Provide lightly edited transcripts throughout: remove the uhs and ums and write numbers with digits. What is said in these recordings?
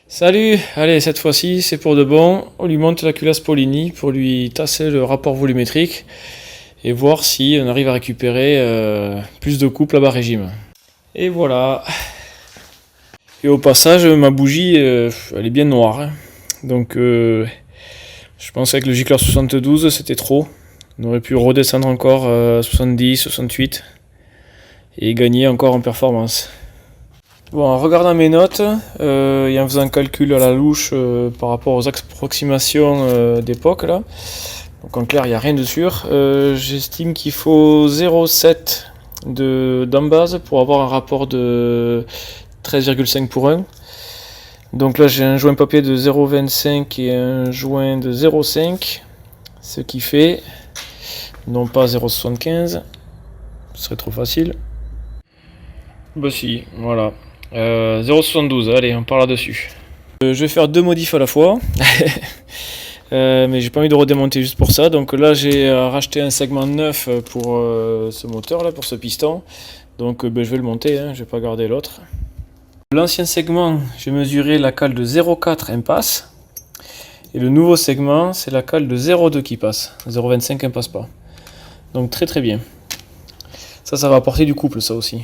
Salut, allez, cette fois-ci, c'est pour de bon. On lui monte la culasse Polini pour lui tasser le rapport volumétrique et voir si on arrive à récupérer plus de couple à bas régime. Et voilà. Et au passage, ma bougie, elle est bien noire, hein. Donc, je pensais que le Gicleur 72, c'était trop. On aurait pu redescendre encore 70, 68 et gagner encore en performance. Bon, en regardant mes notes et en faisant un calcul à la louche par rapport aux approximations d'époque, là, donc en clair, il n'y a rien de sûr, j'estime qu'il faut 0,7 d'embase pour avoir un rapport de 13,5 pour 1. Donc là, j'ai un joint papier de 0,25 et un joint de 0,5, ce qui fait non pas 0,75, ce serait trop facile. Bah si, voilà. 0,72, allez, on part là-dessus. Je vais faire deux modifs à la fois. Mais j'ai pas envie de redémonter juste pour ça. Donc là, j'ai racheté un segment neuf pour ce moteur là, pour ce piston. Donc je vais le monter, hein, je vais pas garder l'autre. L'ancien segment, j'ai mesuré la cale de 0,4 impasse. Et le nouveau segment, c'est la cale de 0,2 qui passe. 0,25 impasse pas. Donc très très bien. Ça va apporter du couple, ça aussi.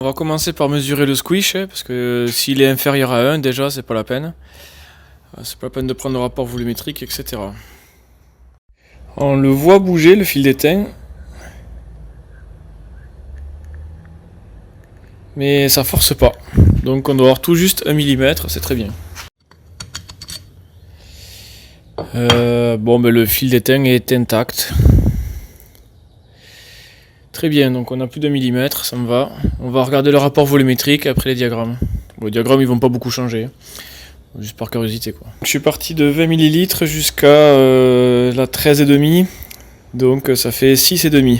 On va commencer par mesurer le squish, parce que s'il est inférieur à 1, déjà, c'est pas la peine. C'est pas la peine de prendre le rapport volumétrique, etc. On le voit bouger, le fil d'étain. Mais ça force pas. Donc on doit avoir tout juste 1 mm, c'est très bien. Le fil d'étain est intact. Très bien, donc on a plus d'1 mm, ça me va. On va regarder le rapport volumétrique après les diagrammes. Bon, les diagrammes ils vont pas beaucoup changer, juste par curiosité quoi. Je suis parti de 20 ml jusqu'à la 13,5, donc ça fait 6,5.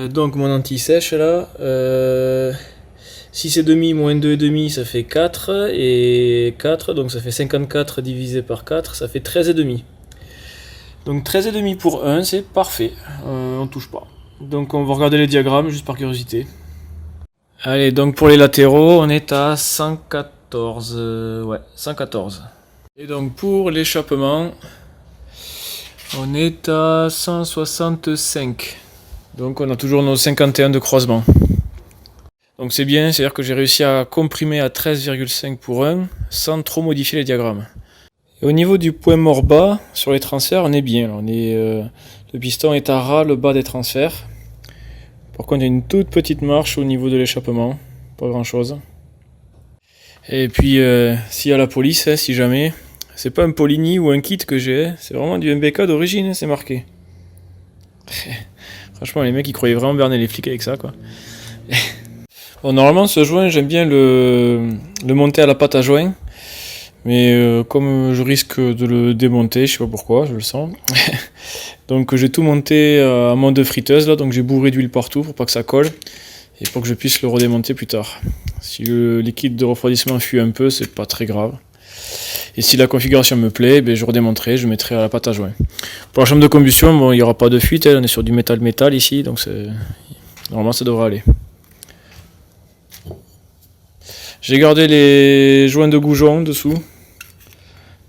Donc mon anti-sèche là, 6,5 moins 2,5 ça fait 4, et 4, donc ça fait 54 divisé par 4, ça fait 13,5. Donc 13,5 pour 1, c'est parfait, on touche pas. Donc on va regarder les diagrammes juste par curiosité. Allez, donc pour les latéraux, on est à 114. 114. Et donc pour l'échappement, on est à 165. Donc on a toujours nos 51 de croisement. Donc c'est bien, c'est-à-dire que j'ai réussi à comprimer à 13,5 pour 1 sans trop modifier les diagrammes. Et au niveau du point mort bas, sur les transferts, on est bien. Le piston est à ras le bas des transferts. Par contre, il y a une toute petite marche au niveau de l'échappement. Pas grand chose. Et puis, s'il y a la police, si jamais, c'est pas un Polini ou un kit que j'ai, c'est vraiment du MBK d'origine, c'est marqué. Franchement, les mecs, ils croyaient vraiment berner les flics avec ça, quoi. Bon, normalement, ce joint, j'aime bien le monter à la pâte à joint. Mais comme je risque de le démonter, je sais pas pourquoi, je le sens. Donc j'ai tout monté à mode de friteuse là, donc j'ai bourré d'huile partout pour pas que ça colle et pour que je puisse le redémonter plus tard. Si le liquide de refroidissement fuit un peu, c'est pas très grave. Et si la configuration me plaît, je redémonterai, je mettrai à la pâte à joint. Pour la chambre de combustion, bon, il n'y aura pas de fuite, on est sur du métal ici, donc normalement ça devrait aller. J'ai gardé les joints de goujon dessous.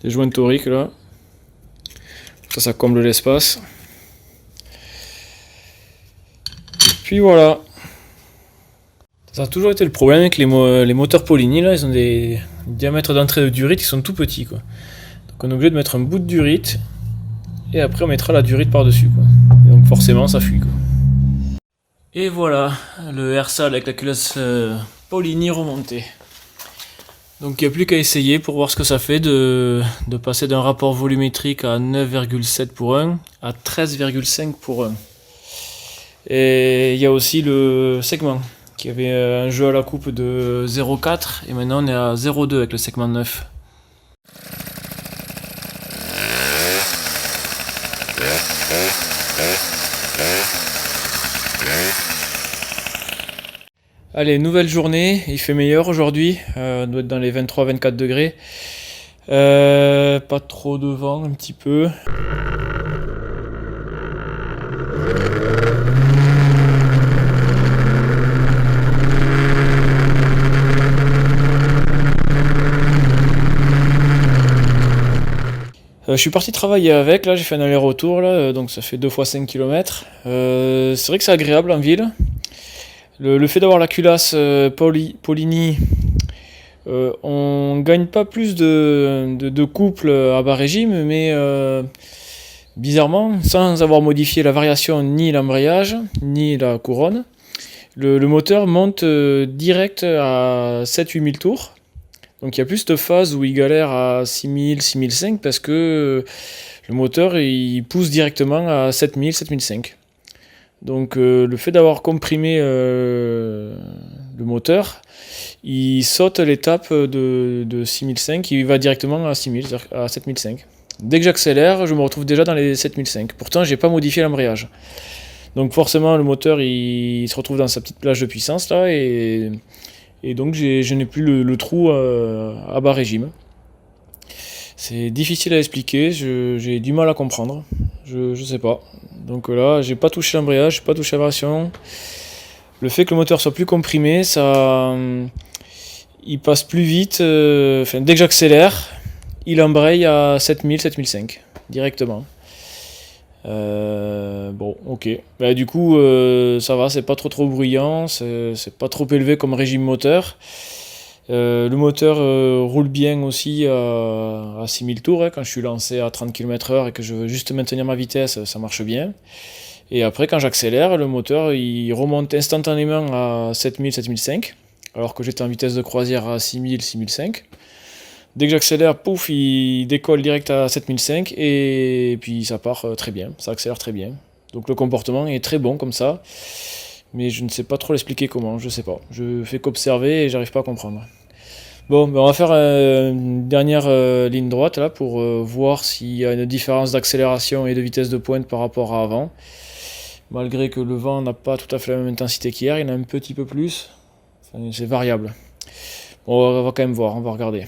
Des joints toriques là. Ça comble l'espace. Puis voilà. Ça a toujours été le problème avec les moteurs Polini là, ils ont des diamètres d'entrée de durite qui sont tout petits quoi. Donc on est obligé de mettre un bout de durite et après on mettra la durite par dessus quoi. Et donc forcément ça fuit quoi. Et voilà, le R-Sal avec la culasse Polini remontée. Donc il n'y a plus qu'à essayer pour voir ce que ça fait de passer d'un rapport volumétrique à 9,7 pour 1 à 13,5 pour 1. Et il y a aussi le segment qui avait un jeu à la coupe de 0,4 et maintenant on est à 0,2 avec le segment 9. Allez, nouvelle journée, il fait meilleur aujourd'hui, on doit être dans les 23-24 degrés. Pas trop de vent, un petit peu. Je suis parti travailler avec, là j'ai fait un aller-retour, là, donc ça fait 2 fois 5 km. C'est vrai que c'est agréable en ville. Le fait d'avoir la culasse Polini, on gagne pas plus de couple à bas régime, mais bizarrement, sans avoir modifié la variation ni l'embrayage, ni la couronne, le moteur monte direct à 7-8 000 tours. Donc il y a plus de phases où il galère à 6000, 6005 parce que le moteur il pousse directement à 7000, 7005. Donc le fait d'avoir comprimé le moteur, il saute l'étape de 6005, il va directement à 6000, à 7005. Dès que j'accélère, je me retrouve déjà dans les 7005. Pourtant, j'ai pas modifié l'embrayage. Donc forcément, le moteur il se retrouve dans sa petite plage de puissance là et donc je n'ai plus le trou à bas régime. C'est difficile à expliquer, j'ai du mal à comprendre, je sais pas. Donc là, j'ai pas touché l'embrayage, j'ai pas touché la variation. Le fait que le moteur soit plus comprimé, il passe plus vite. Dès que j'accélère, il embraye à 7000, 7005 directement. Bon, ok. Bah, du coup, ça va, c'est pas trop bruyant, c'est pas trop élevé comme régime moteur. Le moteur roule bien aussi à 6000 tours, hein, quand je suis lancé à 30 km/h et que je veux juste maintenir ma vitesse, ça marche bien. Et après, quand j'accélère, le moteur il remonte instantanément à 7000, 7005, alors que j'étais en vitesse de croisière à 6000, 6005. Dès que j'accélère, pouf, il décolle direct à 7005 et puis ça part très bien, ça accélère très bien. Donc le comportement est très bon comme ça, mais je ne sais pas trop l'expliquer comment, je sais pas. Je fais qu'observer et j'arrive pas à comprendre. Bon, ben on va faire une dernière ligne droite là pour voir s'il y a une différence d'accélération et de vitesse de pointe par rapport à avant. Malgré que le vent n'a pas tout à fait la même intensité qu'hier, il y en a un petit peu plus. Enfin, c'est variable. Bon, on va quand même voir, on va regarder.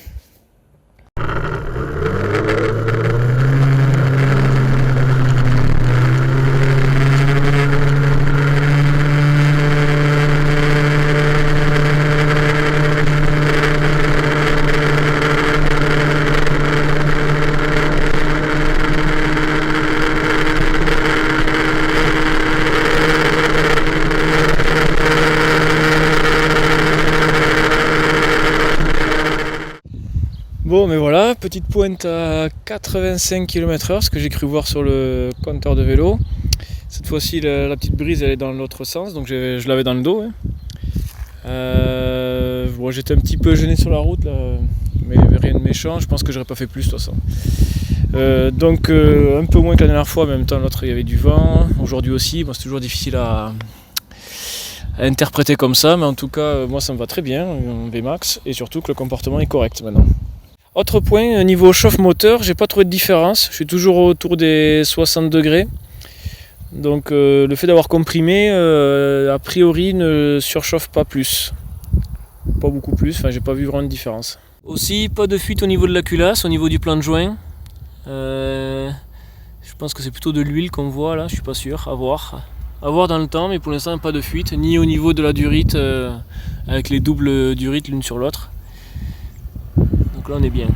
Bon, mais voilà, petite pointe à 85 km/h, ce que j'ai cru voir sur le compteur de vélo. Cette fois-ci, la petite brise, elle est dans l'autre sens, donc je l'avais dans le dos. Hein. Bon, j'étais un petit peu gêné sur la route, là, mais il n'y avait rien de méchant. Je pense que j'aurais pas fait plus de toute façon. Donc, un peu moins que la dernière fois, mais en même temps, l'autre, il y avait du vent. Aujourd'hui aussi, bon, c'est toujours difficile à interpréter comme ça, mais en tout cas, moi, ça me va très bien en VMAX, et surtout que le comportement est correct maintenant. Autre point, niveau chauffe-moteur, j'ai pas trouvé de différence. Je suis toujours autour des 60 degrés. Donc le fait d'avoir comprimé, a priori, ne surchauffe pas plus. Pas beaucoup plus, enfin j'ai pas vu vraiment de différence. Aussi, pas de fuite au niveau de la culasse, au niveau du plan de joint. Je pense que c'est plutôt de l'huile qu'on voit là, je suis pas sûr, à voir. À voir dans le temps, mais pour l'instant pas de fuite, ni au niveau de la durite, avec les doubles durites l'une sur l'autre. Donc là on est bien.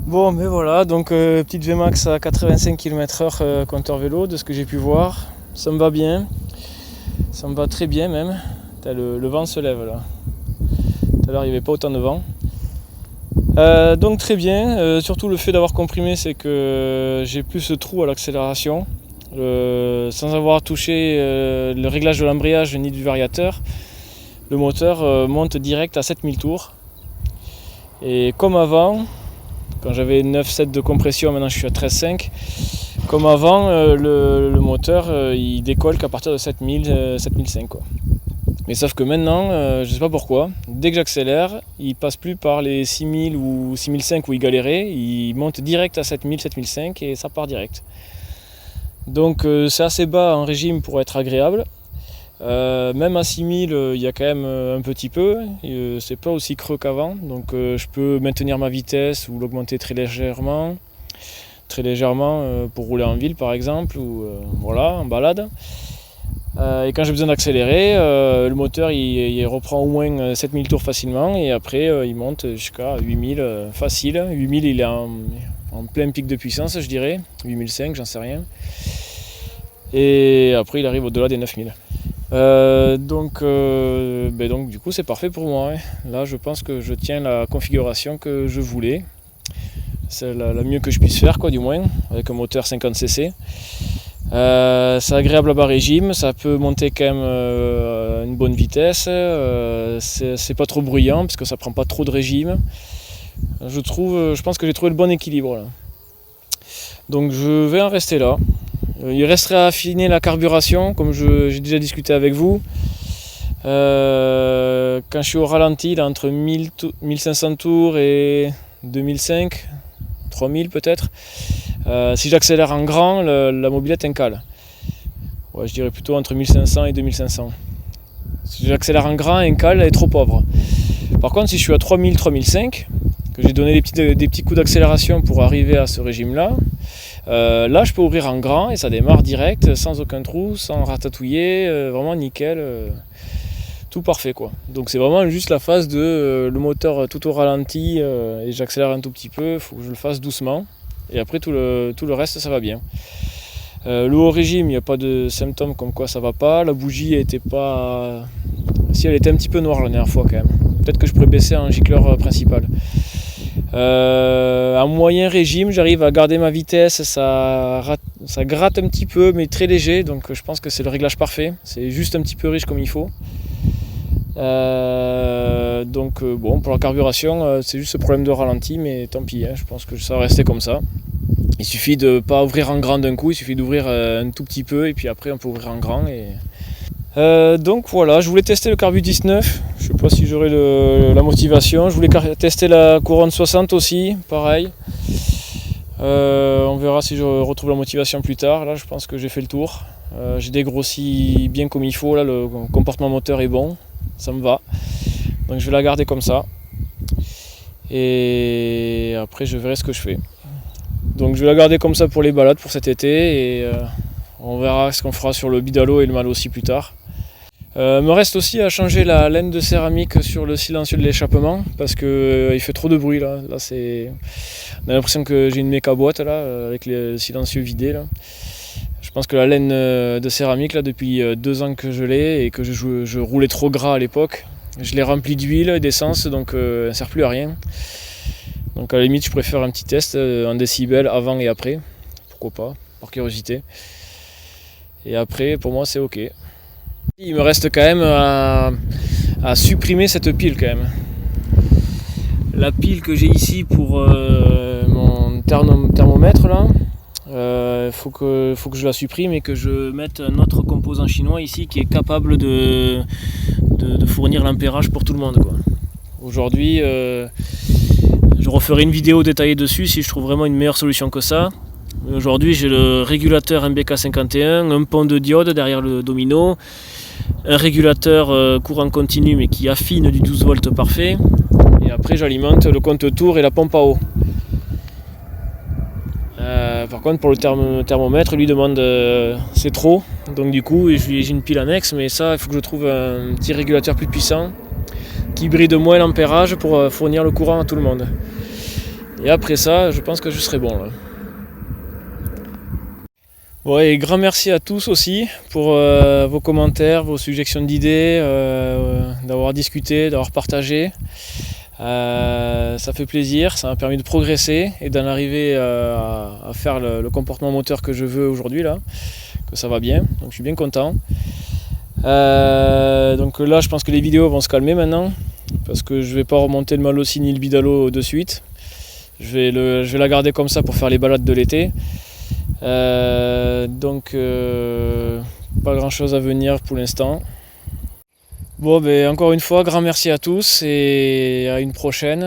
Bon, mais voilà, donc petite VMAX à 85 km/h compteur vélo, de ce que j'ai pu voir. Ça me va bien, ça me va très bien même. Le vent se lève là. Tout à l'heure il n'y avait pas autant de vent. Donc très bien, surtout le fait d'avoir comprimé, c'est que j'ai plus ce trou à l'accélération. Sans avoir touché le réglage de l'embrayage ni du variateur, le moteur monte direct à 7000 tours. Et comme avant, quand j'avais 9,7 de compression, maintenant je suis à 13,5. Comme avant, le moteur il décolle qu'à partir de 7000, 7005 quoi. Mais sauf que maintenant, je ne sais pas pourquoi, dès que j'accélère, il passe plus par les 6000 ou 6005 où il galérait, il monte direct à 7000, 7005 et ça part direct. Donc c'est assez bas en régime pour être agréable. Même à 6000, il y a quand même un petit peu, c'est pas aussi creux qu'avant, donc je peux maintenir ma vitesse ou l'augmenter très légèrement pour rouler en ville par exemple, ou voilà, en balade. Et quand j'ai besoin d'accélérer, le moteur il reprend au moins 7000 tours facilement et après il monte jusqu'à 8000 facile. 8000 il est en plein pic de puissance, je dirais, 8005, j'en sais rien. Et après il arrive au-delà des 9000. Donc du coup c'est parfait pour moi. Là je pense que je tiens la configuration que je voulais. C'est la mieux que je puisse faire, quoi, du moins, avec un moteur 50cc. C'est agréable à bas régime, ça peut monter quand même une bonne vitesse. C'est pas trop bruyant parce que ça prend pas trop de régime. Je pense que j'ai trouvé le bon équilibre là. Donc je vais en rester là. Il resterait à affiner la carburation, comme j'ai déjà discuté avec vous. Quand je suis au ralenti, là, entre 1500 tours et 2005, 3000 peut-être, si j'accélère en grand, la mobilette cale. Ouais, je dirais plutôt entre 1500 et 2500. Si j'accélère en grand, cale, elle est trop pauvre. Par contre, si je suis à 3000, 3005, que j'ai donné des petits coups d'accélération pour arriver à ce régime-là, là je peux ouvrir en grand et ça démarre direct, sans aucun trou, sans ratatouiller, vraiment nickel, tout parfait quoi. Donc c'est vraiment juste la phase de le moteur tout au ralenti et j'accélère un tout petit peu, il faut que je le fasse doucement et après tout le reste ça va bien. Le haut régime, il n'y a pas de symptômes comme quoi ça va pas, la bougie était pas... Si elle était un petit peu noire la dernière fois quand même, peut-être que je pourrais baisser en gicleur principal. En moyen régime, j'arrive à garder ma vitesse, ça gratte un petit peu mais très léger, donc je pense que c'est le réglage parfait, c'est juste un petit peu riche comme il faut. Bon, pour la carburation, c'est juste ce problème de ralenti, mais tant pis, je pense que ça va rester comme ça. Il suffit de ne pas ouvrir en grand d'un coup, il suffit d'ouvrir un tout petit peu et puis après on peut ouvrir en grand. Donc voilà, je voulais tester le Carbu 19, je sais pas si j'aurai la motivation. Je voulais tester la couronne 60 aussi, pareil. On verra si je retrouve la motivation plus tard. Là je pense que j'ai fait le tour. J'ai dégrossi bien comme il faut, là le comportement moteur est bon, ça me va. Donc je vais la garder comme ça. Et après je verrai ce que je fais. Donc je vais la garder comme ça pour les balades pour cet été et on verra ce qu'on fera sur le bidalo et le malo aussi plus tard. Me reste aussi à changer la laine de céramique sur le silencieux de l'échappement parce que il fait trop de bruit là. On a l'impression que j'ai une méca boîte là avec le silencieux vidé là. Je pense que la laine de céramique là depuis 2 ans que je l'ai et que je roulais trop gras à l'époque. Je l'ai rempli d'huile et d'essence donc elle ne sert plus à rien. Donc à la limite je préfère un petit test en décibels avant et après. Pourquoi pas, par curiosité. Et après pour moi c'est ok. Il me reste quand même à supprimer cette pile quand même. La pile que j'ai ici pour mon thermomètre là, faut que je la supprime et que je mette un autre composant chinois ici qui est capable de fournir l'ampérage pour tout le monde, quoi. Aujourd'hui, je referai une vidéo détaillée dessus si je trouve vraiment une meilleure solution que ça. Mais aujourd'hui j'ai le régulateur MBK51, un pont de diode derrière le domino, un régulateur courant continu mais qui affine du 12 volts parfait, et après j'alimente le compte-tours et la pompe à eau. Par contre pour le thermomètre lui demande c'est trop, donc du coup j'ai une pile annexe, mais ça il faut que je trouve un petit régulateur plus puissant qui bride moins l'ampérage pour fournir le courant à tout le monde. Et après ça je pense que je serai bon là. Ouais, et grand merci à tous aussi pour vos commentaires, vos suggestions d'idées, d'avoir discuté, d'avoir partagé. Ça fait plaisir, ça m'a permis de progresser et d'en arriver à faire le comportement moteur que je veux aujourd'hui là, que ça va bien, donc je suis bien content. Donc là je pense que les vidéos vont se calmer maintenant, parce que je vais pas remonter le Malossi ni le Bidalo de suite. Je vais la garder comme ça pour faire les balades de l'été. Donc pas grand chose à venir pour l'instant. Bon, encore une fois, grand merci à tous et à une prochaine,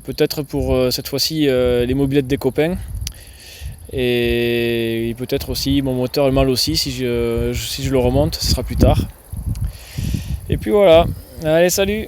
peut-être pour cette fois-ci les mobilettes des copains et peut-être aussi mon moteur le Malossi si je le remonte, ce sera plus tard. Et puis voilà, allez salut!